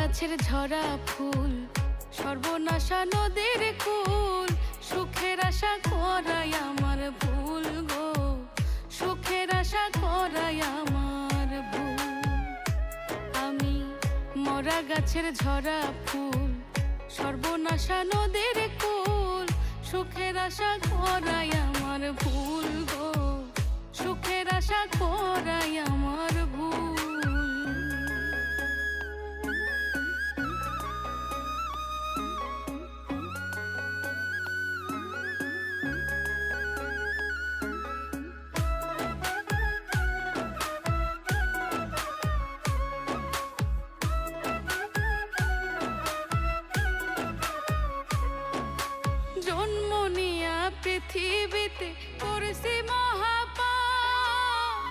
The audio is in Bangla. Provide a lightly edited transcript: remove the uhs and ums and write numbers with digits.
গাছের ঝরা ফুল, সর্বনাশা নদীর কুল। সুখের আশা করাই আমার ভুল গো, সুখের আশা করাই আমার ভুল। আমি মরা গাছের ঝরা ফুল, সর্বনাশা নদীর কুল। সুখের আশা করাই আমার ভুল গো, সুখের আশা করাই আমার